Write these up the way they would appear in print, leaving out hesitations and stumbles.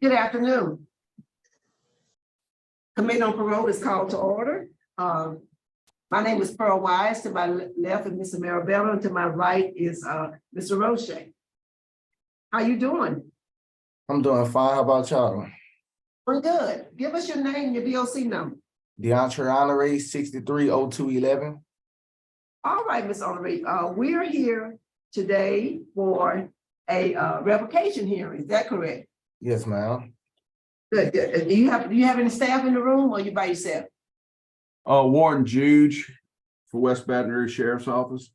Good afternoon. Committee on Parole is called to order. My name is Pearl Wise. To my left is Mr. Marabella, and to my right is Mr. Roche. How you doing? I'm doing fine. How about y'all? We're good. Give us your name, your DOC number. Dauntre R 630211. All right, Ms. Honore. We're here today for a revocation hearing. Is that correct? Yes, ma'am. Good, good. Do you have any staff in the room, or are you by yourself? Warden Juge for West Baton Rouge Sheriff's Office.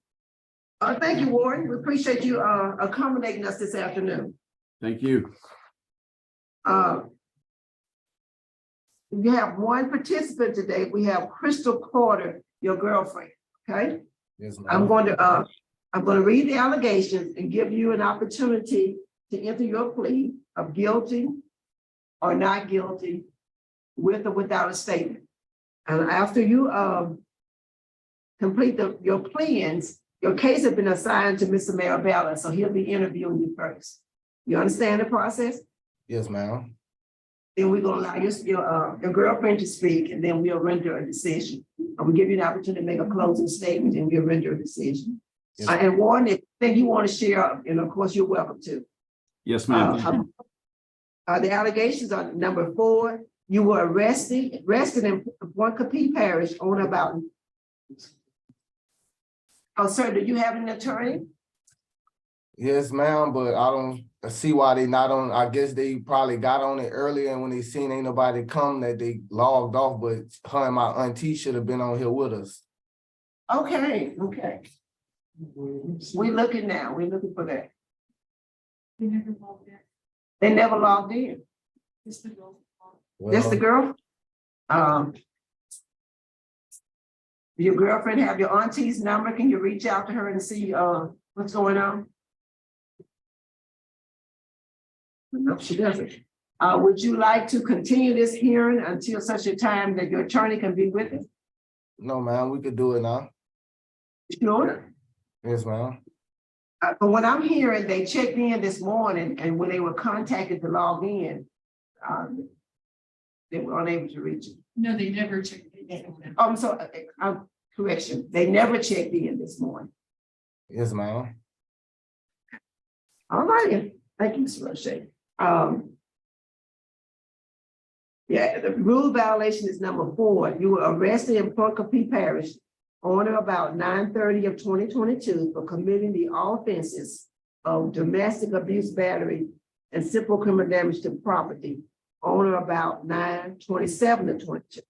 Thank you, Warren. We appreciate you accommodating us this afternoon. Thank you. We have one participant today. We have Crystal Porter, your girlfriend. Okay. Yes, ma'am. I'm going to read the allegations and give you an opportunity to enter your plea of guilty or not guilty, with or without a statement. And after you complete your plans, your case has been assigned to Mr. Marabella, so he'll be interviewing you first. You understand the process? Yes, ma'am. Then we're gonna allow your girlfriend to speak, and then we'll render a decision. We'll give you an opportunity to make a closing statement, and we'll render a decision. Yes. And Warren, if anything you want to share, and of course you're welcome to. Yes, ma'am. The allegations are number 4. You were arrested in Waukee Parish on about. Oh, sir, do you have an attorney? Yes, ma'am, but I don't see why they not on. I guess they probably got on it earlier, and when they seen ain't nobody come, that they logged off, but her and my auntie should have been on here with us. Okay, okay. We're looking now. We're looking for that. They never logged in. They never logged in. Just the girl. Just the girl? Your girlfriend have your auntie's number? Can you reach out to her and see what's going on? No, she doesn't. Would you like to continue this hearing until such a time that your attorney can be with us? No, ma'am, we could do it now. Sure. Yes, ma'am. But what I'm hearing, they checked in this morning, and when they were contacted to log in, they were unable to reach it. No, they never checked in. Oh, I'm sorry, correction. They never checked in this morning. Yes, ma'am. All right. Thank you, Mr. Roche. Yeah, the rule violation is number 4. You were arrested in Waukee Parish on or about 9/30 of 2022 for committing the offenses of domestic abuse, battery, and simple criminal damage to property on or about 9/27 of 22.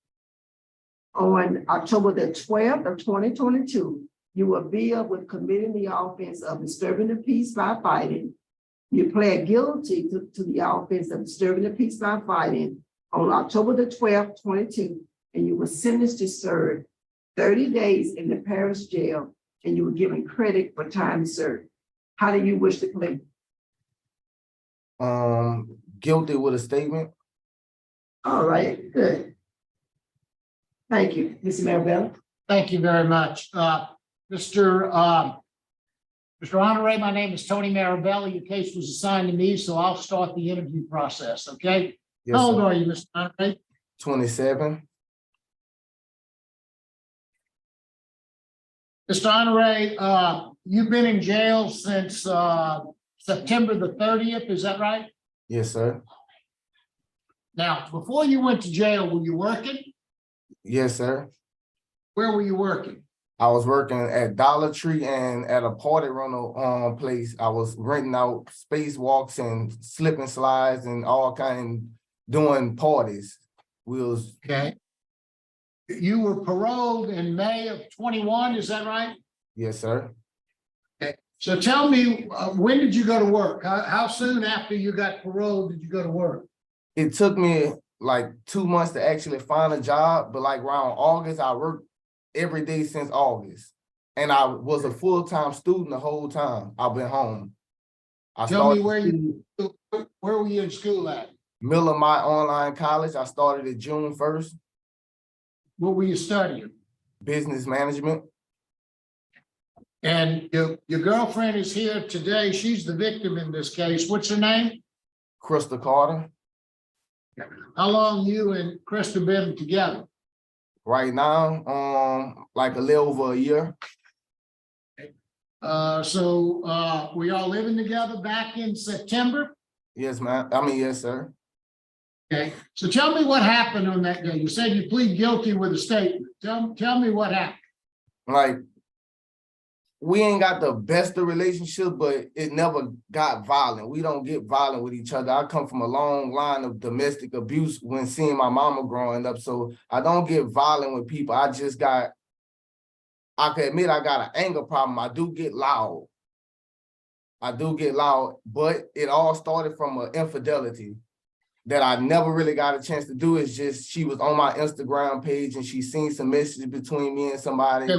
On October the 12th of 2022, you were billed with committing the offense of disturbing the peace by fighting. You pled guilty to the offense of disturbing the peace by fighting on October the 12th, 22, and you were sentenced to serve 30 days in the parish jail, and you were given credit for time served. How do you wish to plead? Guilty with a statement. All right, good. Thank you, Mr. Marabella. Thank you very much. Mr. Honore, my name is Tony Marabella. Your case was assigned to me, so I'll start the interview process, okay? Yes, How old sir. are you, Mr. Honore? 27. Mr. Honore, you've been in jail since September the 30th, is that right? Yes, sir. Now, before you went to jail, were you working? Yes, sir. Where were you working? I was working at Dollar Tree and at a party rental place. I was renting out spacewalks and slip and slides and all kind, doing parties. We was Okay. You were paroled in May of 21, is that right? yes, sir. Okay. So tell me, when did you go to work? How soon after you got paroled did you go to work? It took me like 2 months to actually find a job, but like around August, I worked every day since August. And I was a full-time student the whole time. I've been home. Tell me where were you in school at? Miller My Online College. I started it June 1st. What were you studying? Business management. And your girlfriend is here today. She's the victim in this case. What's her name? Crystal Carter. How long you and Krista been together? Right now, like a little over a year. Were y'all living together back in September? Yes, ma'am. I mean, yes, sir. Okay, so tell me what happened on that day. You said you plead guilty with a statement. Tell me what happened. Like, we ain't got the best of relationship, but it never got violent. We don't get violent with each other. I come from a long line of domestic abuse when seeing my mama growing up. So I don't get violent with people. I can admit I got an anger problem. I do get loud. But it all started from an infidelity that I never really got a chance to do. It's just, she was on my Instagram page and she seen some messages between me and somebody.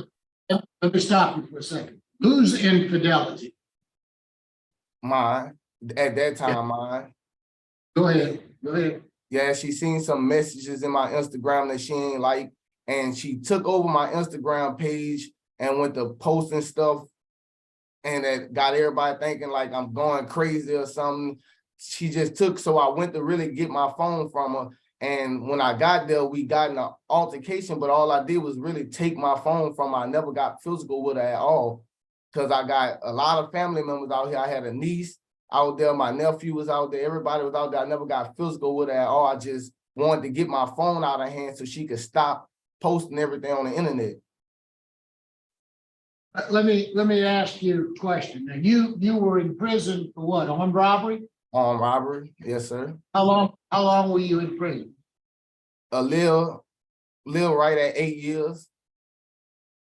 Let me stop you for a second. Whose infidelity? Mine. At that time, mine. Go ahead. Yeah, she seen some messages in my Instagram that she ain't like, and she took over my Instagram page and went to posting stuff, and that got everybody thinking like I'm going crazy or something. She just took, so I went to really get my phone from her. And when I got there, we got in an altercation, but all I did was really take my phone from her. I never got physical with her at all, because I got a lot of family members out here. I had a niece out there, my nephew was out there, everybody was out there. I never got physical with her at all. I just wanted to get my phone out of her hand so she could stop posting everything on the internet. Let me ask you a question. Now, you were in prison for what? Armed robbery? Robbery, yes, sir. How long were you in prison? A little right at 8 years.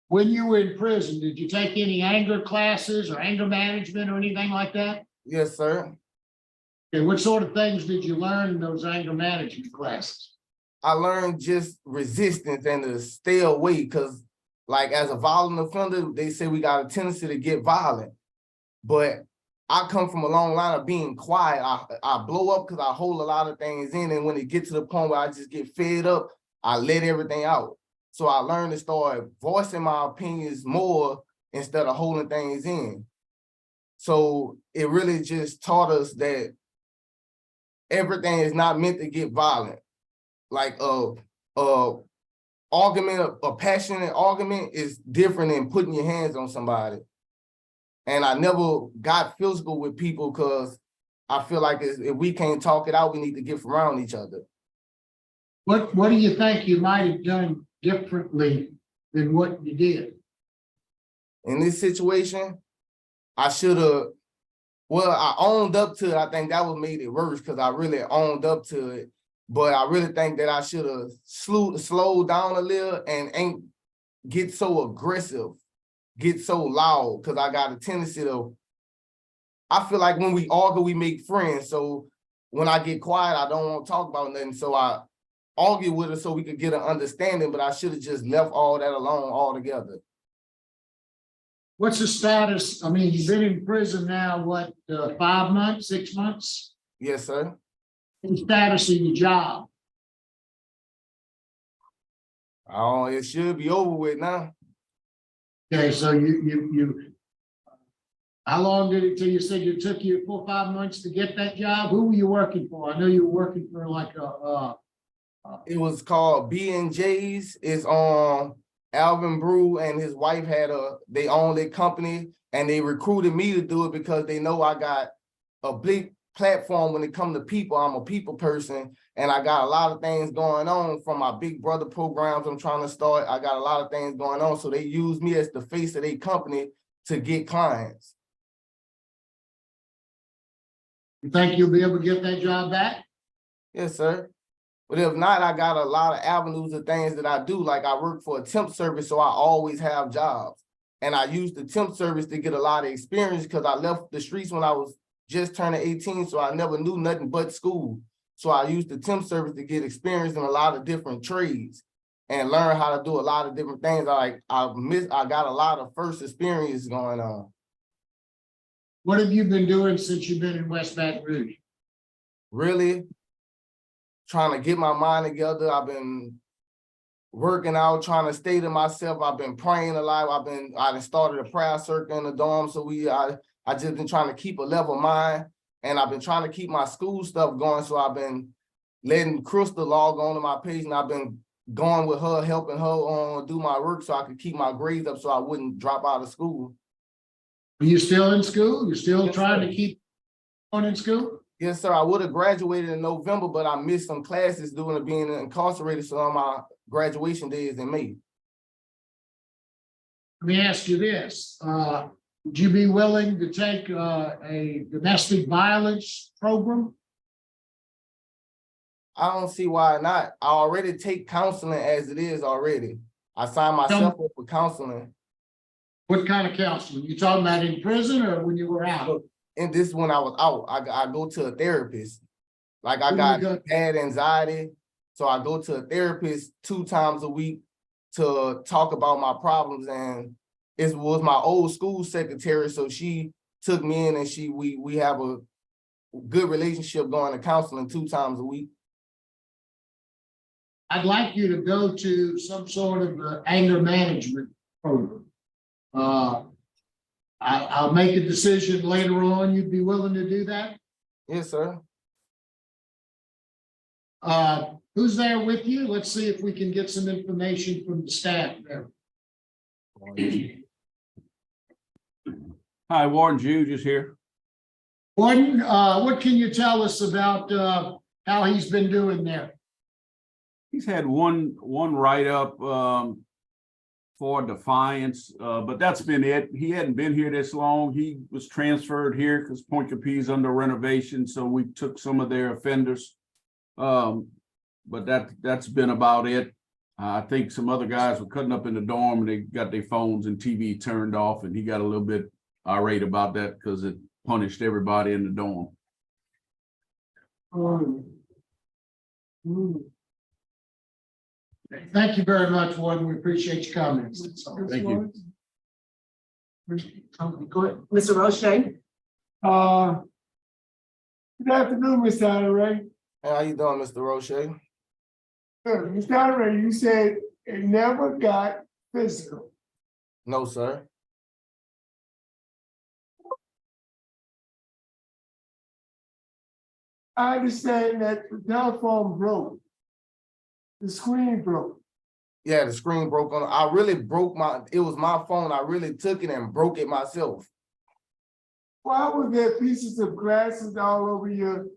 When you were in prison, did you take any anger classes or anger management or anything like that? Yes, sir. Okay, what sort of things did you learn in those anger management classes? I learned just resistance and to stay away, because like as a violent offender, they say we got a tendency to get violent. But I come from a long line of being quiet. I blow up because I hold a lot of things in, and when it gets to the point where I just get fed up, I let everything out. So I learned to start voicing my opinions more instead of holding things in. So it really just taught us that everything is not meant to get violent. Like argument, a passionate argument is different than putting your hands on somebody. And I never got physical with people because I feel like if we can't talk it out, we need to get around each other. What do you think you might have done differently than what you did? In this situation, I should have, well, I owned up to it. I think that would made it worse because I really owned up to it. But I really think that I should have slowed down a little and ain't get so aggressive, get so loud, because I got a tendency to, I feel like when we argue, we make friends. So when I get quiet, I don't want to talk about nothing. So I argue with her so we could get an understanding, but I should have just left all that alone altogether. What's the status? I mean, you've been in prison now, what, 5 months, 6 months? Yes, sir. What's the status of your job? Oh, it should be over with now. Okay, so you how long did it till you said it took you 4 or 5 months to get that job? Who were you working for? I know you were working for like it was called B&J's. It's Alvin Brew and his wife had they own their company, and they recruited me to do it because they know I got a big platform when it comes to people. I'm a people person, and I got a lot of things going on from my Big Brother programs I'm trying to start. I got a lot of things going on, so they use me as the face of their company to get clients. You think you'll be able to get that job back? Yes, sir. But if not, I got a lot of avenues of things that I do. Like I work for a temp service, so I always have jobs. And I use the temp service to get a lot of experience because I left the streets when I was just turning 18, so I never knew nothing but school. So I used the temp service to get experience in a lot of different trades and learn how to do a lot of different things. I got a lot of first experience going on. What have you been doing since you've been in West Baton Rouge? Really trying to get my mind together. I've been working out, trying to stay to myself. I've been praying a lot. I started a prayer circle in the dorm. So I just been trying to keep a level mind, and I've been trying to keep my school stuff going. So I've been letting Crystal log on to my page, and I've been going with her, helping her do my work so I could keep my grades up so I wouldn't drop out of school. Are you still in school? You're still Yes, trying sir. to keep on in school? Yes, sir. I would have graduated in November, but I missed some classes due to being incarcerated, so on my graduation day is in May. Let me ask you this, would you be willing to take a domestic violence program? I don't see why not. I already take counseling as it is already. I signed myself up for counseling. What kind of counseling? You talking about in prison or when you were out? And this when I was out, I go to a therapist. Like I Who got you got? bad anxiety. So I go to a therapist 2 times a week to talk about my problems. And it was my old school secretary. So she took me in and we have a good relationship going to counseling 2 times a week. I'd like you to go to some sort of anger management program. I'll make a decision later on. You'd be willing to do that? Yes, sir. Who's there with you? Let's see if we can get some information from the staff there. Hi, Warren Jude is here. Warden, what can you tell us about how he's been doing there? He's had one write-up for defiance, but that's been it. He hadn't been here this long. He was transferred here because Point Capee is under renovation, so we took some of their offenders. But that's been about it. I think some other guys were cutting up in the dorm and they got their phones and TV turned off, and he got a little bit irate about that because it punished everybody in the dorm. Thank you very much, Warden. We appreciate your comments. That's all. Thank you. Go ahead, Mr. Roche. Good afternoon, Mr. Honore. Hey, how you doing, Mr. Roche? Good. Mr. Honore, you said it never got physical. No, sir. I understand that the telephone broke. The screen broke. Yeah, the screen broke on. I really broke it was my phone. I really took it and broke it myself. Why were there pieces of glasses all over your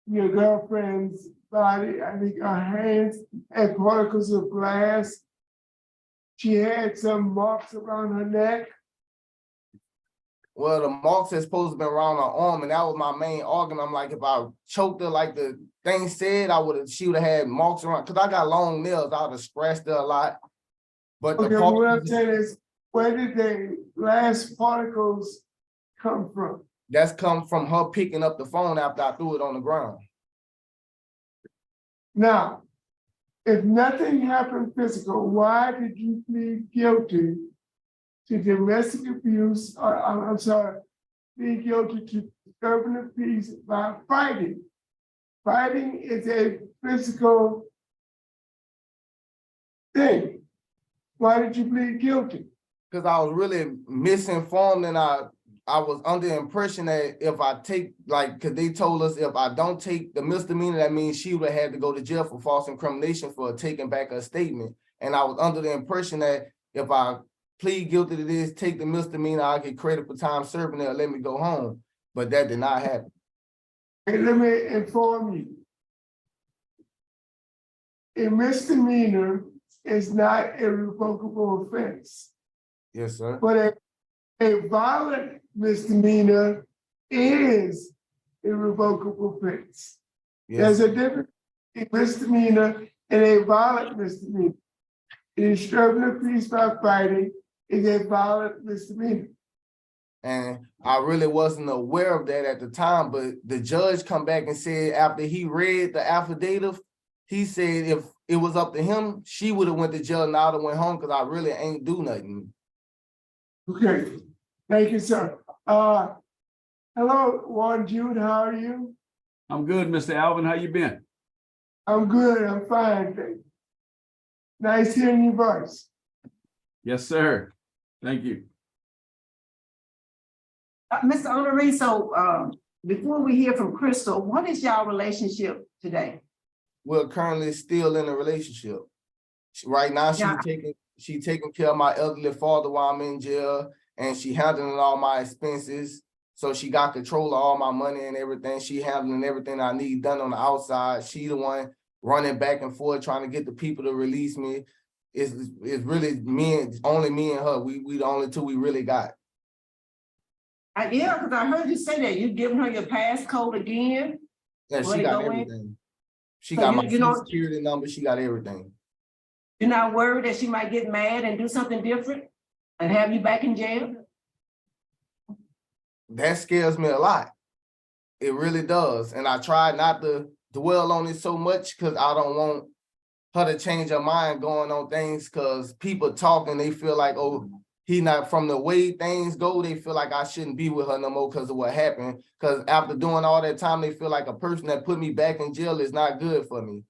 girlfriend's body? I think her hands had particles of glass. She had some marks around her neck. Well, the marks is supposed to be around her arm, and that was my main argument. I'm like, if I choked her like the thing said, she would have had marks around. Cause I got long nails, I would have scratched her a lot. But Okay, what I'm saying is, where did the glass particles come from? that's come from her picking up the phone after I threw it on the ground. Now, if nothing happened physical, why did you plead guilty to domestic abuse, plead guilty to disturbing the peace by fighting? Fighting is a physical thing. Why did you plead guilty? Because I was really misinformed, and I was under the impression that if I take, because they told us if I don't take the misdemeanor, that means she would have had to go to jail for false incrimination for taking back her statement. And I was under the impression that if I plead guilty to this, take the misdemeanor, I get credit for time serving, they'll let me go home. But that did not happen. Okay, let me inform you. A misdemeanor is not a revocable offense, Yes, sir. but a violent misdemeanor is a revocable offense. Yes. There's a difference between misdemeanor and a violent misdemeanor. Disturbing the peace by fighting is a violent misdemeanor. And I really wasn't aware of that at the time, but the judge come back and said after he read the affidavit, he said if it was up to him, she would have went to jail and I would have went home because I really ain't do nothing. Okay, thank you, sir. Hello, Warren Jude, how are you? I'm good, Mr. Alvin. How you been? I'm good, I'm fine, thank you. Nice hearing your voice. Yes, sir. Thank you. Mr. Honore, so before we hear from Crystal, what is y'all relationship today? We're currently still in a relationship. Right now, Yeah. she taking care of my elderly father while I'm in jail, and she handling all my expenses. So she got control of all my money and everything. She handling everything I need done on the outside. She the one running back and forth trying to get the people to release me. It's really only me and her. We the only two we really got. Yeah, because I heard you say that you giving her your passcode again. Yeah, Where she to got go in? everything. She So got you- my you Social don't- security number. She got everything. You're not worried that she might get mad and do something different and have you back in jail? That scares me a lot. It really does. And I try not to dwell on it so much because I don't want her to change her mind going on things because people talk and they feel like, oh, he not from the way things go, they feel like I shouldn't be with her no more because of what happened. Because after doing all that time, they feel like a person that put me back in jail is not good for me.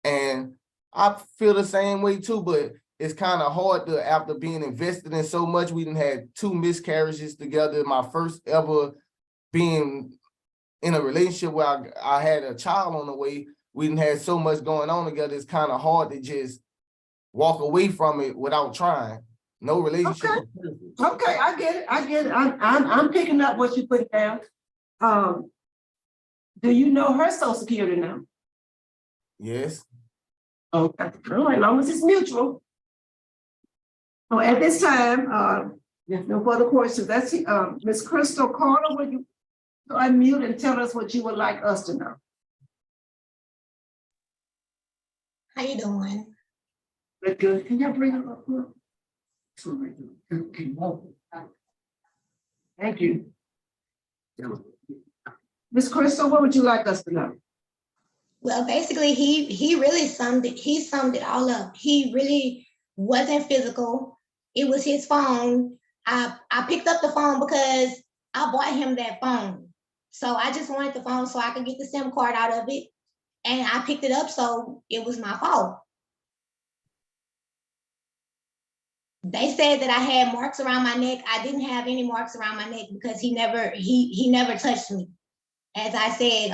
And I feel the same way too, but it's kind of hard to, after being invested in so much, we done had 2 miscarriages together. My first ever being in a relationship where I had a child on the way. We done had so much going on together. It's kind of hard to just walk away from it without trying. No relationship. Okay. is perfect. Okay, I get it. I get it. I'm picking up what you put down. Do you know her social security now? Yes. Okay, all right, as long as it's mutual. So at this time, there's no further questions. That's Ms. Crystal Carter, would you unmute and tell us what you would like us to know? How you doing? Good, good. Can y'all bring it up? Thank you. Ms. Crystal, what would you like us to know? Well, basically, he really summed it all up. He really wasn't physical. It was his phone. I picked up the phone because I bought him that phone. So I just wanted the phone so I could get the SIM card out of it. And I picked it up, so it was my fault. They said that I had marks around my neck. I didn't have any marks around my neck because he never touched me. As I said,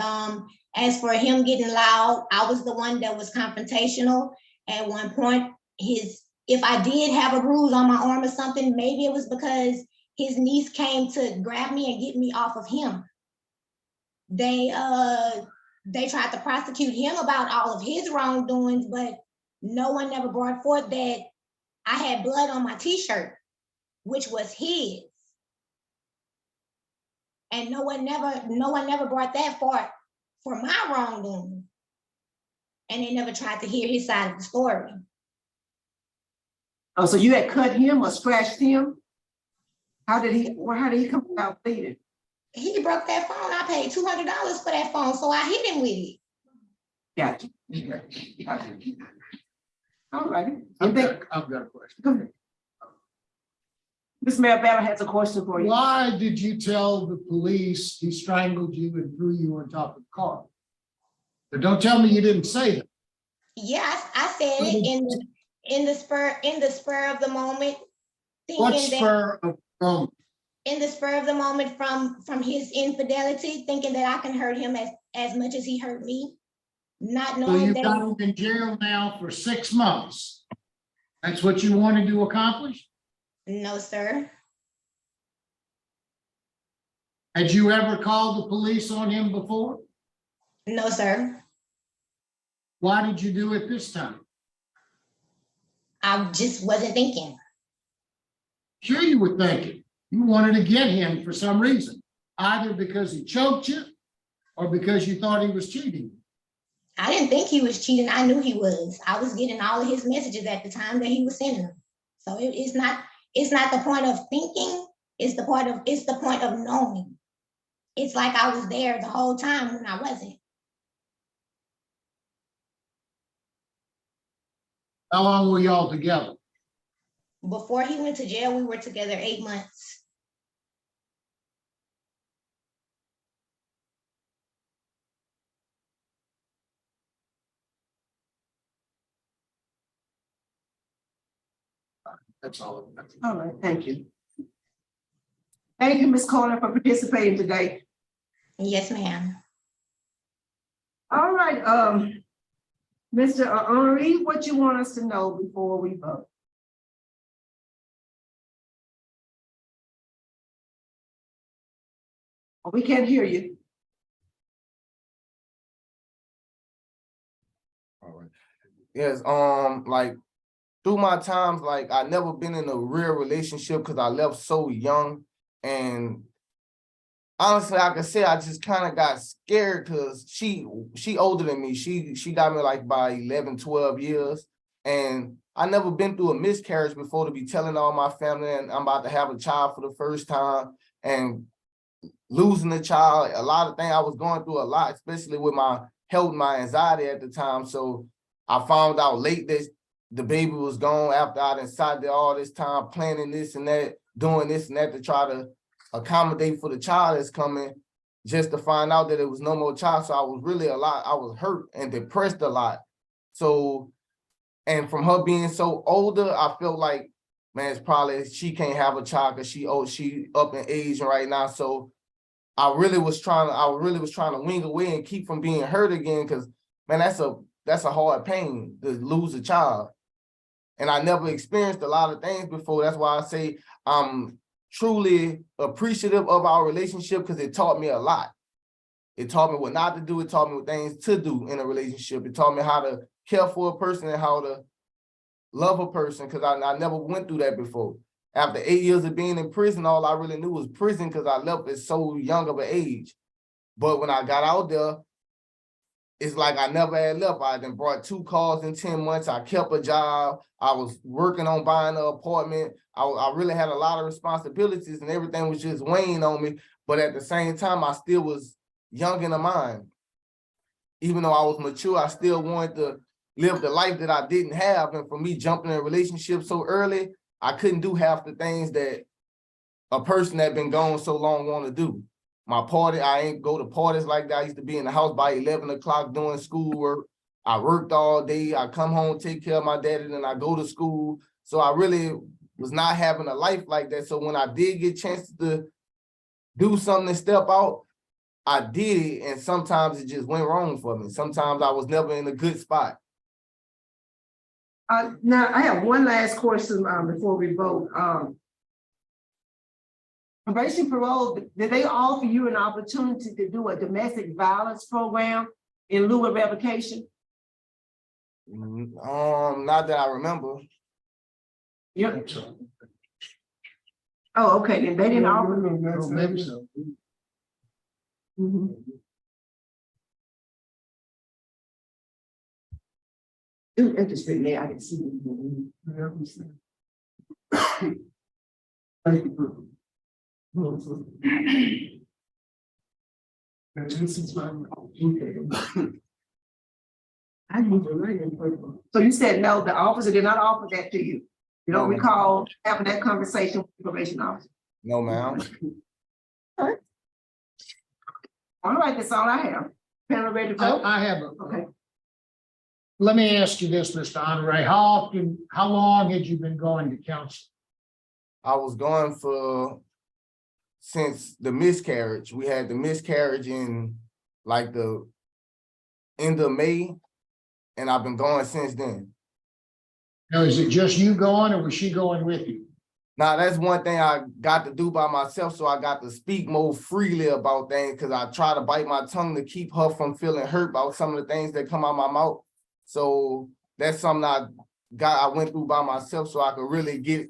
as for him getting loud, I was the one that was confrontational. At one point, if I did have a bruise on my arm or something, maybe it was because his niece came to grab me and get me off of him. They tried to prosecute him about all of his wrongdoings, but no one ever brought forth that I had blood on my t-shirt, which was his. And no one never brought that forth for my wrongdoing. And they never tried to hear his side of the story. Oh, so you had cut him or scratched him? How did he come out bleeding? He broke that phone. I paid $200 for that phone, so I hit him with it. Gotcha. All righty. I've got a question. Go ahead. Ms. Marabella has a question for you. Why did you tell the police he strangled you and threw you on top of the car? But don't tell me you didn't say that. Yes, I said it in the spur of the moment. What spur of the moment? In the spur of the moment from his infidelity, thinking that I can hurt him as much as he hurt me, not So knowing you've that. got him in jail now for 6 months. That's what you wanted to accomplish? No, sir. Had you ever called the police on him before? No, sir. Why did you do it this time? I just wasn't thinking. Sure you were thinking. You wanted to get him for some reason, either because he choked you or because you thought he was cheating. I didn't think he was cheating. I knew he was. I was getting all of his messages at the time that he was sending them. So it's not the point of thinking. It's the point of knowing. It's like I was there the whole time when I wasn't. How long were y'all together? Before he went to jail, we were together 8 months. That's all. All right, thank you. Thank you, Ms. Carter, for participating today. Yes, ma'am. All right, Mr. Honore, what you want us to know before we vote? Oh, we can't hear you. All right. Yes, like through my times, like I never been in a real relationship because I left so young. And honestly, I can say I just kind of got scared because she older than me. She got me like by 11, 12 years. And I never been through a miscarriage before to be telling all my family and I'm about to have a child for the first time and losing a child. A lot of things I was going through a lot, especially with my health, my anxiety at the time. So I found out late that the baby was gone after I done sat there all this time planning this and that, doing this and that to try to accommodate for the child that's coming, just to find out that there was no more child. So I was really I was hurt and depressed a lot. So, and from her being so older, I felt like, man, it's probably she can't have a child because she up in age right now. So I really was trying to wing away and keep from being hurt again, because man, that's a hard pain to lose a child. And I never experienced a lot of things before. That's why I say I'm truly appreciative of our relationship, because it taught me a lot. It taught me what not to do. It taught me what things to do in a relationship. It taught me how to care for a person and how to love a person, because I never went through that before. After 8 years of being in prison, all I really knew was prison, because I left at so young of an age. But when I got out there, it's like I never had left. I then brought 2 cars in 10 months. I kept a job. I was working on buying an apartment. I really had a lot of responsibilities and everything was just weighing on me. But at the same time, I still was young in the mind. Even though I was mature, I still wanted to live the life that I didn't have. And for me jumping in a relationship so early, I couldn't do half the things that a person that been gone so long want to do. My party, I ain't go to parties like that. I used to be in the house by 11 o'clock doing schoolwork. I worked all day. I come home, take care of my daddy, and I go to school. So I really was not having a life like that. So when I did get chances to do something and step out, I did it. And sometimes it just went wrong for me. Sometimes I was never in a good spot. Now I have one last question before we vote. Probation parole, did they offer you an opportunity to do a domestic violence program in lieu of revocation? Not that I remember. Yep. Oh, okay, then they didn't offer. Well, maybe so. Mhm. It was interesting there, I didn't see them. Thank you. And this is my. I need to write it. So you said no, the officer did not offer that to you? You don't No. recall having that conversation with the probation officer? No, ma'am. All right, that's all I have. Panel ready to vote? I have Okay. Let me ask you this, Mr. Honore, how long had you been going to counsel? I was going since the miscarriage. We had the miscarriage in like the end of May, and I've been going since then. Now, is it just you going or was she going with you? Now, that's one thing I got to do by myself, so I got to speak more freely about things, because I try to bite my tongue to keep her from feeling hurt about some of the things that come out my mouth. So that's something I went through by myself, so I could really get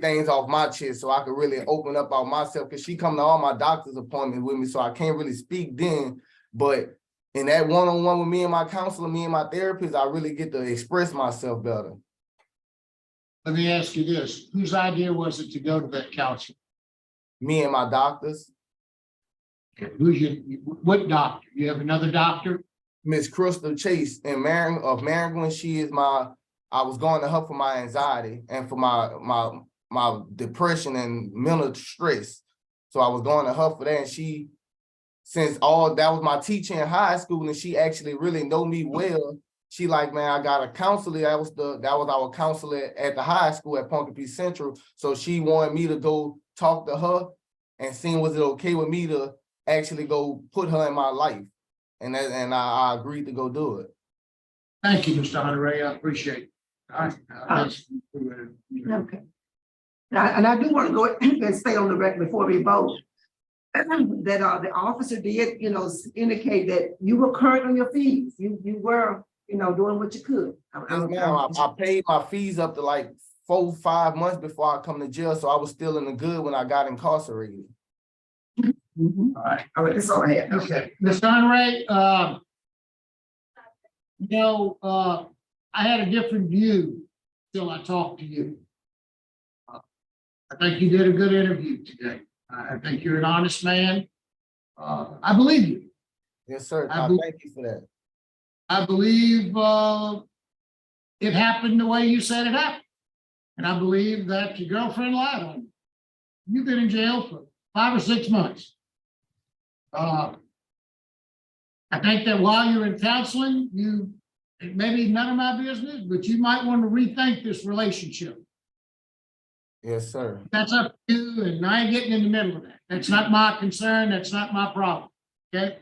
things off my chest, so I could really open up about myself, because she come to all my doctor's appointments with me, so I can't really speak then. But in that one-on-one with me and my counselor, me and my therapist, I really get to express myself better. Let me ask you this, whose idea was it to go to that counsel? Me and my doctors. What doctor? You have another doctor? Miss Crystal Chase of Maringouin. She is I was going to her for my anxiety and for my depression and mental stress. So I was going to her for that. And she, since that was my teacher in high school, and she actually really know me well. She like, man, I got a counselor. That was our counselor at the high school at Ponca Central. So she wanted me to go talk to her and see was it okay with me to actually go put her in my life. And I agreed to go do it. Thank you, Mr. Honore. I appreciate it. All right. Okay. Now, and I do want to go and stay on the record before we vote. That the officer did, indicate that you were current on your fees. You were, doing what you could. Yes, ma'am. I paid my fees up to like 4-5 months before I come to jail, so I was still in the good when I got incarcerated. Mhm. All right. All right, that's all I had. Okay, Mr. Honore, I had a different view till I talked to you. I think you did a good interview today. I think you're an honest man. I believe you. Yes, sir. I believe- Thank you for that. I believe it happened the way you said it happened. And I believe that your girlfriend lied on you. You've been in jail for 5 or 6 months. I think that while you're in counseling, it may be none of my business, but you might want to rethink this relationship. Yes, sir. That's up to you, and I ain't getting in the middle of that. That's not my concern. That's not my problem. Okay.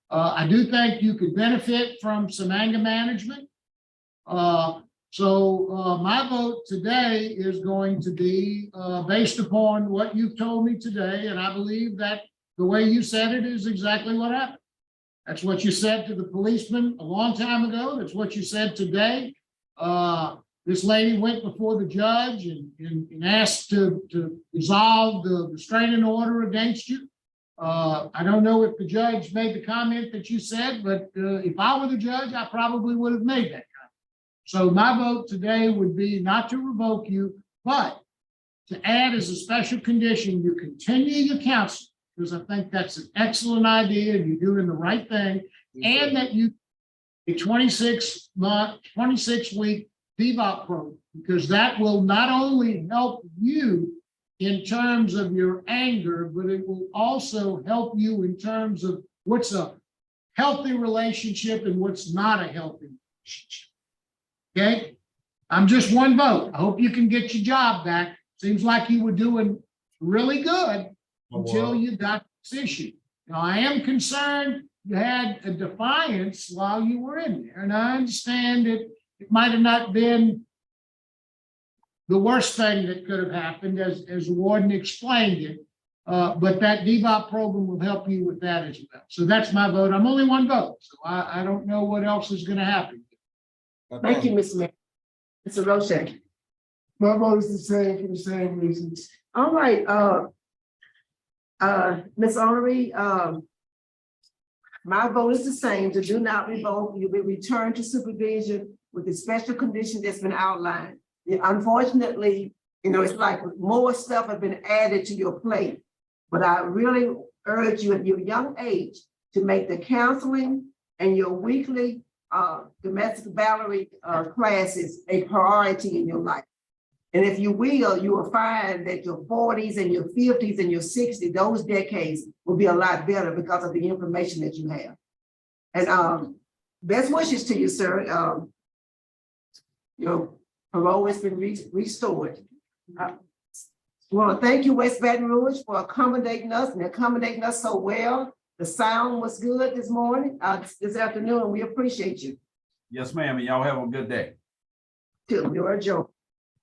I do think you could benefit from some anger management. So my vote today is going to be based upon what you've told me today, and I believe that the way you said it is exactly what happened. That's what you said to the policeman a long time ago. That's what you said today. This lady went before the judge and asked to resolve the restraining order against you. I don't know if the judge made the comment that you said, but if I were the judge, I probably would have made that comment. So my vote today would be not to revoke you, but to add as a special condition, you continue your counseling, because I think that's an excellent idea and you're doing the right thing. Yes, And that you, a 26-week DBOP program, because that will not only help you in terms of your anger, but it will also help you in terms of what's a healthy relationship and what's not a healthy relationship. Okay, I'm just one vote. I hope you can get your job back. Seems like you were doing really good until you got this issue. Now, I am concerned you had a defiance while you were in there, and I understand that it might have not been the worst thing that could have happened, as the warden explained it, but that DBOP program will help you with that as well. So that's my vote. I'm only one vote, so I don't know what else is going to happen. Thank you, Mr. Mayor. Mr. Roche. My vote is the same for the same reasons. All right, Ms. Honoree, my vote is the same, to do not revoke. You'll be returned to supervision with the special condition that's been outlined. Unfortunately, it's like more stuff has been added to your plate. But I really urge you at your young age to make the counseling and your weekly domestic battery classes a priority in your life. And if you will find that your 40s and your 50s and your 60s, those decades will be a lot better because of the information that you have. And best wishes to you, sir. Your parole has been restored. I want to thank you, West Baton Rouge, for accommodating us so well. The sound was good this morning, this afternoon. We appreciate you. Yes, ma'am. And y'all have a good day. Till you're adjourned.